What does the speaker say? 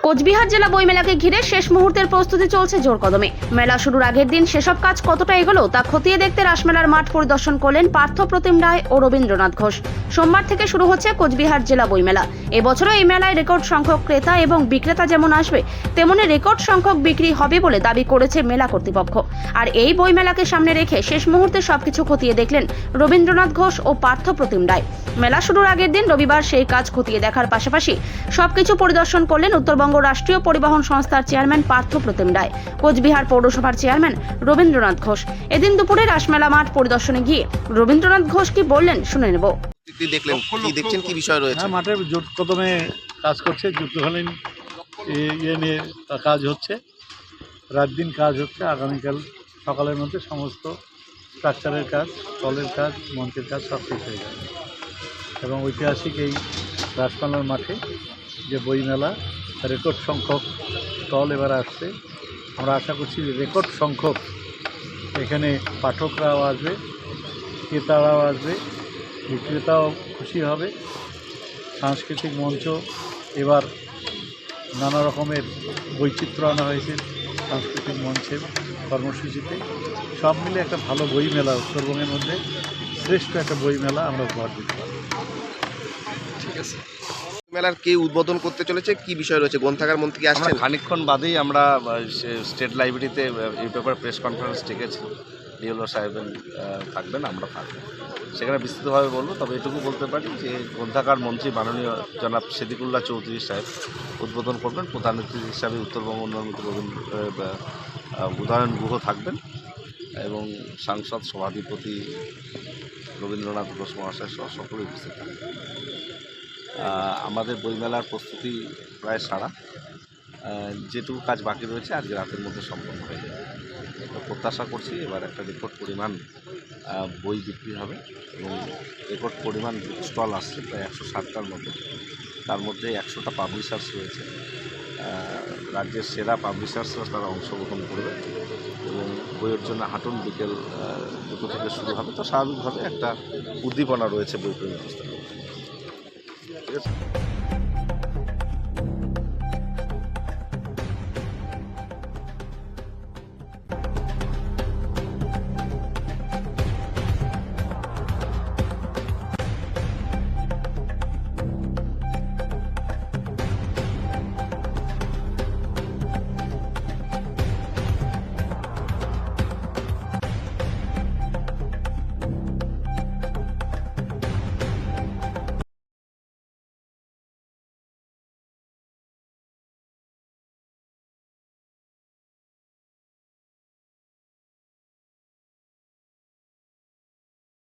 কোচবিহার জেলা বইমেলাকে ঘিরে শেষ মুহূর্তের প্রস্তুতি চলছে জোর কদমে। মেলা শুরুর আগের দিন সেসব কাজ কতটা এগোলো তা খতিয়ে দেখতে রাসমেলার মাঠ পরিদর্শন করলেন পার্থ প্রতিম রায় ও রবীন্দ্রনাথ ঘোষ। সোমবার থেকে শুরু হচ্ছে কোচবিহার জেলা বইমেলা। এবছরও এই মেলায় রেকর্ড সংখ্যক ক্রেতা এবং বিক্রেতা যেমন আসবে, তেমনি রেকর্ড সংখ্যক বিক্রি হবে বলে দাবি করেছে মেলা কর্তৃপক্ষ। আর এই বইমেলাকে সামনে রেখে শেষ মুহূর্তে সবকিছু খতিয়ে দেখলেন রবীন্দ্রনাথ ঘোষ ও পার্থ প্রতিম রায়। মেলা শুরুর আগের দিন রবিবার সেই কাজ খতিয়ে দেখার পাশাপাশি সবকিছু পরিদর্শন করলেন উত্তরবঙ্গ রাষ্ট্রীয় পরিবহন সংস্থার চেয়ারম্যান পার্থ প্রতিম রায়, কোচবিহার পৌরসভার চেয়ারম্যান রবীন্দ্রনাথ ঘোষ। এদিন দুপুরে রাসমেলা মাঠ পরিদর্শনে গিয়ে রবীন্দ্রনাথ ঘোষ কি বললেন শুনে নেব। দেখছেন কি বিষয় রয়েছে? মাঠের জোট কদমে কাজ করছে, যুদ্ধকালীন ইয়ে নিয়ে কাজ হচ্ছে, রাত দিন কাজ হচ্ছে। আগামীকাল সকালের মধ্যে সমস্ত স্ট্রাকচারের কাজ, স্টলের কাজ, মঞ্চের কাজ সব শেষ হয়ে যাবে। এবং ঐতিহাসিক এই রাসমেলার মাঠে যে বইমেলা, রেকর্ড সংখ্যক স্টল এবার আসছে। আমরা আশা করছি যে রেকর্ড সংখ্যক এখানে পাঠকরাও আসবে, ক্রেতারাও আসবে, বিক্রেতাও খুশি হবে। সাংস্কৃতিক মঞ্চ এবার নানা রকমের বৈচিত্র্য আনা হয়েছে সাংস্কৃতিক মঞ্চের কর্মসূচিতে। সব মিলে একটা ভালো বই মেলা, উত্তরবঙ্গের মধ্যে শ্রেষ্ঠ একটা বই মেলা আমরা উপহার দিতে পারি। ঠিক আছে, মেলার কে উদ্বোধন করতে চলেছে, কি বিষয় রয়েছে? গ্রন্থাগার মন্ত্রী আসছেন। খানিকক্ষণ বাদেই আমরা স্টেট লাইব্রেরিতে এই ব্যাপারে প্রেস কনফারেন্স ডেকেছি। ডিএলও সাহেবের থাকবেন, আমরা থাকবেন, সেখানে বিস্তৃতভাবে বলবো। তবে এটুকু বলতে পারি যে গ্রন্থাগার মন্ত্রী মাননীয় জনাব সিদ্দিকুল্লাহ চৌধুরী সাহেব উদ্বোধন করবেন। প্রধান অতিথি হিসাবে উত্তরবঙ্গ উন্নয়ন মন্ত্রী উদয়ন গুহ থাকবেন এবং সাংসদ সভাধিপতি রবীন্দ্রনাথ ঘোষ মহাশয় সহ সকলে উপস্থিত থাকবেন। আমাদের বইমেলার প্রস্তুতি প্রায় সারা। যেটুকু কাজ বাকি রয়েছে আজকে রাতের মধ্যে সম্পন্ন হয়ে যাবে। তো প্রত্যাশা করছি এবার একটা রেকর্ড পরিমাণ বই বিক্রি হবে এবং রেকর্ড পরিমাণ স্টল আসছে প্রায় 160টার মতো। তার মধ্যে 100টা পাবলিশার্স রয়েছে। রাজ্যের সেরা পাবলিশার্সরা তারা অংশগ্রহণ করবে এবং বইয়ের জন্য হাঁটুন বিকেল 2টো থেকে শুরু হবে। তো স্বাভাবিকভাবে একটা উদ্দীপনা রয়েছে বই প্রেমী পুস্তকে। ঠিক আছে।